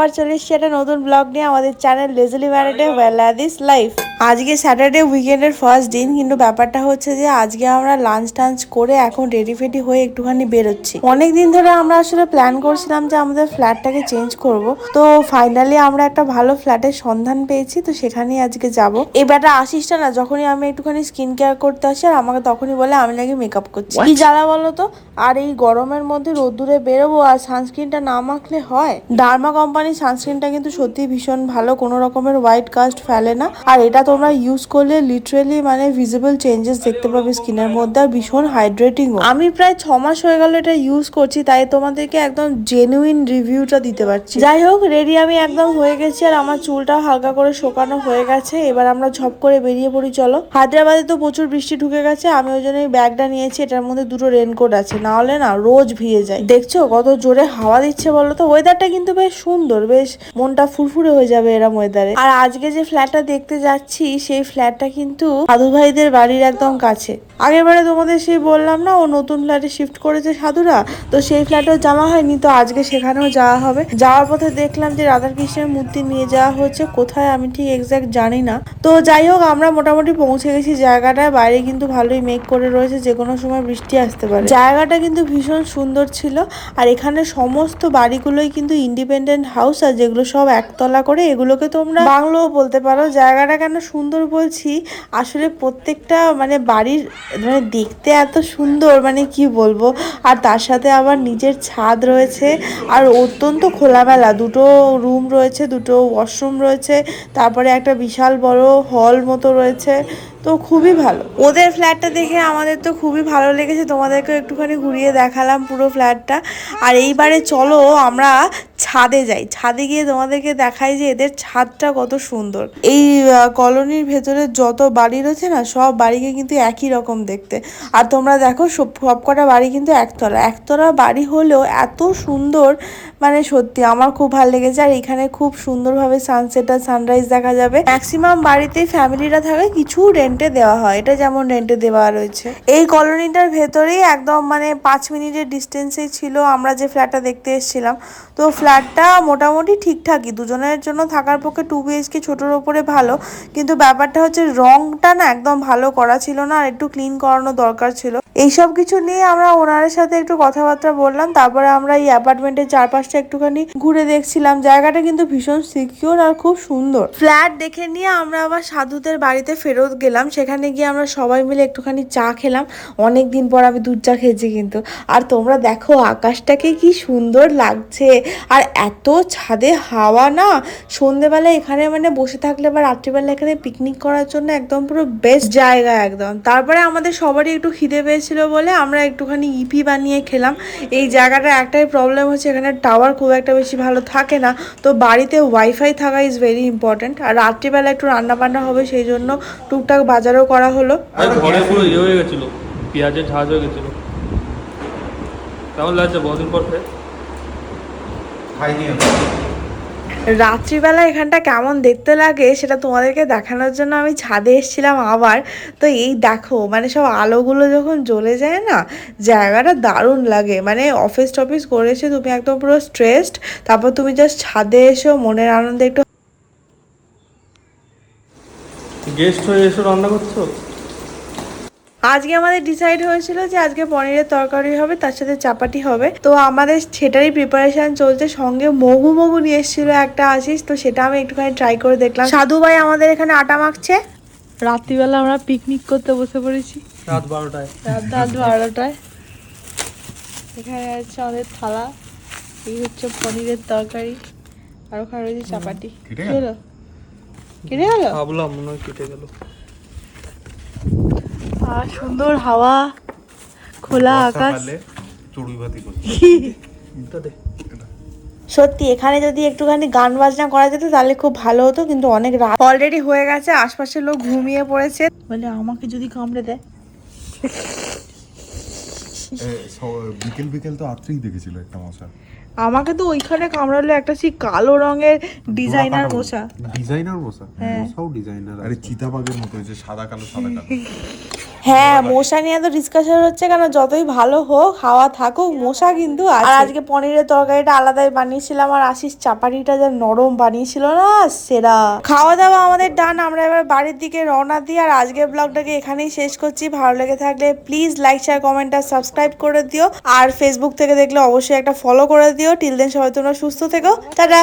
আবার চলে এসেছি একটা নতুন ব্লগ নিয়ে আমাদের চ্যানেল লেজলি ম্যারিডে ওয়েলাদিস লাইফ। আজকে স্যাটারডে উইকেন্ডের ফার্স্ট দিন, কিন্তু ব্যাপারটা হচ্ছে যে আজকে আমরা লাঞ্চ টাঞ্চ করে এখন রেডি ফেডি হয়ে একটুখানি বেরোচ্ছি। অনেকদিন ধরে আমরা আসলে প্ল্যান করছিলাম যে আমাদের ফ্ল্যাটটাকে চেঞ্জ করব, তো ফাইনালি আমরা একটা ভালো ফ্ল্যাটের সন্ধান পেয়েছি, তো সেখানেই আজকে যাব। এই ব্যাটা আশিসটা না, যখনই আমি একটুখানি স্কিন কেয়ার করতে আসি আর আমাকে তখনই বলে আমি নাকি মেকআপ করছি। কি জ্বালা বলো তো। আর এই গরমের মধ্যে রোদ্দুরে বেরোবো আর সানস্ক্রিনটা না মাখলে হয়? ডার্মা কোম্পানির সানস্ক্রিনটা কিন্তু সত্যি ভীষণ ভালো, কোনো রকমের হোয়াইট কাস্ট ফেলে না। আর এটা তোমরা ইউজ করলে লিটারেলি মানে ভিজিবল চেঞ্জেস দেখতে পাবে স্কিনের মধ্যে, আর ভীষণ হাইড্রেটিং। আমি প্রায় 6 মাস হয়ে গেল এটা ইউজ করছি, তাই তোমাদেরকে একদম জেনুইন রিভিউটা দিতে পারছি। যাই হোক, রেডি আমি একদম হয়ে গেছি আর আমার চুলটাও হালকা করে শোকানো হয়ে গেছে। এবার আমরা ঝপ করে বেরিয়ে পড়ি, চলো। হায়দ্রাবাদে তো প্রচুর বৃষ্টি ঢুকে গেছে, আমি ওই জন্য এই ব্যাগটা নিয়েছি, এটার মধ্যে দুটো রেনকোট আছে, না হলে না রোজ ভিজে যায়। দেখছো কত জোরে হাওয়া দিচ্ছে বলো তো। ওয়েদারটা কিন্তু বেশ সুন্দর, বেশ মনটা ফুরফুরে হয়ে যাবে এরম ওয়েদারে। আর আজকে যে ফ্ল্যাটটা দেখতে যাচ্ছি সেই ফ্ল্যাটটা কিন্তু সাধু ভাইদের বাড়ির একদম কাছে। আগের বারে তোমাদের সেই বললাম না, ও নতুন ফ্ল্যাটে শিফট করেছে সাধুরা, তো সেই ফ্ল্যাটেও যাওয়া হয়নি, তো আজকে সেখানেও যাওয়া হবে। যাওয়ার পথে দেখলাম যে রাধাকৃষ্ণের মূর্তি নিয়ে যাওয়া হচ্ছে, কোথায় আমি ঠিক এক্সাক্ট জানি না। তো যাই হোক, আমরা মোটামুটি পৌঁছে গেছি জায়গাটায়। বাইরে কিন্তু ভালোই মেঘ করে রয়েছে, যে কোনো সময় বৃষ্টি আসতে পারে। জায়গাটা কিন্তু ভীষণ সুন্দর ছিল। আর এখানে সমস্ত বাড়িগুলোই কিন্তু ইন্ডিপেন্ডেন্ট হাউস, আর যেগুলো সব একতলা করে, এগুলোকে তোমরা বাংলোও বলতে পারো। জায়গাটা কেন সুন্দর বলছি, আসলে প্রত্যেকটা মানে বাড়ির মানে দেখতে এত সুন্দর, মানে কি বলবো। আর তার সাথে আবার নিজের ছাদ রয়েছে, আর অত্যন্ত খোলামেলা। দুটো রুম রয়েছে, দুটো ওয়াশরুম রয়েছে, তারপরে একটা বিশাল বড় হল মতো রয়েছে। তো খুবই ভালো ওদের ফ্ল্যাটটা দেখে, আমাদের তো খুবই ভালো লেগেছে। তোমাদেরকে একটুখানি ঘুরিয়ে দেখালাম পুরো ফ্ল্যাটটা। আর এইবারে চলো আমরা ছাদে যাই, ছাদে গিয়ে তোমাদেরকে দেখাই যে এদের ছাদটা কত সুন্দর। এই কলোনির ভেতরে যত বাড়ি রয়েছে না, সব বাড়িকে কিন্তু একই রকম দেখতে। আর তোমরা দেখো সবকটা বাড়ি কিন্তু একতলা একতলা বাড়ি হলেও এত সুন্দর, মানে সত্যি আমার খুব ভালো লেগেছে। আর এখানে খুব সুন্দরভাবে সানসেট আর সানরাইজ দেখা যাবে। ম্যাক্সিমাম বাড়িতেই ফ্যামিলিরা থাকে, কিছু রেন্টে দেওয়া হয়, এটা যেমন রেন্টে দেওয়া রয়েছে। এই কলোনিটার ভেতরেই একদম মানে 5 মিনিটের ডিস্টেন্সেই ছিল আমরা যে ফ্ল্যাটটা দেখতে এসেছিলাম। তো ফ্ল্যাটটা মোটামুটি ঠিকঠাকই, দুজনের জন্য থাকার পক্ষে 2 BHK ছোটোর ওপরে ভালো। কিন্তু ব্যাপারটা হচ্ছে রংটা না একদম ভালো করা ছিল না, আর একটু ক্লিন করানো দরকার ছিল। এইসব কিছু নিয়ে আমরা ওনারের সাথে একটু কথাবার্তা বললাম, তারপরে আমরা এই অ্যাপার্টমেন্টের চারপাশটা একটুখানি ঘুরে দেখছিলাম। জায়গাটা কিন্তু ভীষণ সিকিউর আর খুব সুন্দর। ফ্ল্যাট দেখে নিয়ে আমরা আবার সাধুদের বাড়িতে ফেরত গেলাম। সেখানে গিয়ে আমরা সবাই মিলে একটুখানি চা খেলাম। অনেকদিন পর আমি দুধ চা খেয়েছি কিন্তু। আর তোমরা দেখো আকাশটাকে কি সুন্দর লাগছে, আর এত ছাদে হাওয়া না। সন্ধেবেলা এখানে মানে বসে থাকলে বা রাত্রিবেলা এখানে পিকনিক করার জন্য একদম পুরো বেস্ট জায়গা একদম। তারপরে আমাদের সবারই একটু খিদে পেয়েছিল বলে আমরা একটুখানি ইপি বানিয়ে খেলাম। এই জায়গাটার একটাই প্রবলেম হচ্ছে, এখানে টাওয়ার খুব একটা বেশি ভালো থাকে না, তো বাড়িতে ওয়াইফাই থাকা ইজ ভেরি ইম্পর্টেন্ট। আর রাত্রিবেলা একটু রান্না বান্না হবে, সেই জন্য টুকটাক বাজারও করা হলো। ঘরে পুরো ইয়ে হয়ে গেছিল, পেঁয়াজের ঝাঁজ হয়ে গেছিল। কেমন লাগছে বহুদিন পর ফের? রাত্রিবেলা এখানটা কেমন দেখতে লাগে সেটা তোমাদেরকে দেখানোর জন্য আমি ছাদে এসেছিলাম আবার। তো এই দেখো মানে সব আলোগুলো যখন জ্বলে যায় না, জায়গাটা দারুণ লাগে। মানে অফিস টফিস করে এসে তুমি একদম পুরো স্ট্রেসড, তারপর তুমি জাস্ট ছাদে এসেও মনের আনন্দে একটু। গেস্ট হয়ে এসে রান্না করছো? আজকে আমাদের ডিসাইড হয়েছিল যে আজকে পনিরের তরকারি হবে, তার সাথে চাপাটি হবে। তো আমাদের সেটারই প্রিপারেশন চলছে। সঙ্গে মগু মগু নিয়ে এসেছিল একটা আশিস, তো সেটা আমি একটুখানি ট্রাই করে দেখলাম। সাধু ভাই আমাদের এখানে আটা মাখছে। রাত্রিবেলা আমরা পিকনিক করতে বসে পড়েছি, রাত 12টায়। রাত 12টায়। এখানে আছে আমাদের থালা, এই হচ্ছে পনিরের তরকারি, আর ওখানে রয়েছে চাপাটি। কি হলো? কেটে গেল? ভাবলাম মনে হয় কেটে গেল। আর সুন্দর হাওয়া, খোলা আকাশ। সত্যি এখানে যদি একটুখানি গান বাজনা করা যেত তাহলে খুব ভালো হতো, কিন্তু অনেক রাত অলরেডি হয়ে গেছে, আশপাশের লোক ঘুমিয়ে পড়েছে। বলে আমাকে যদি কামড়ে দেয়। বিকেল বিকেল তো রাত্রেই দেখেছিল একটা মশা। আমাকে তো ওইখানে কামড়ালো একটা সেই কালো রঙের ডিজাইনার মশা। ডিজাইনার মশা? হ্যাঁ, মশাও ডিজাইনার। আরে চিতাবাঘের মতো, যে সাদা কালো সাদা কালো। হ্যাঁ, মশা নিয়ে তো ডিসকাশন হচ্ছে কেন, যতই ভালো হোক হাওয়া থাকুক মশা কিন্তু আছে। আর আজকে পনিরের তরকারিটা আলাদাই বানিয়েছিলাম, আর আশিস চাপাটিটা যা নরম বানিয়েছিল না, সেরা। খাওয়া দাওয়া আমাদের ডান, আমরা এবার বাড়ির দিকে রওনা দিই। আর আজকের ব্লগটাকে এখানেই শেষ করছি। ভালো লেগে থাকলে প্লিজ লাইক শেয়ার কমেন্ট আর সাবস্ক্রাইব করে দিও। আর ফেসবুক থেকে দেখলে অবশ্যই একটা ফলো করে দিও। টিল দেন সবাই তোমরা সুস্থ থেকো, টাটা।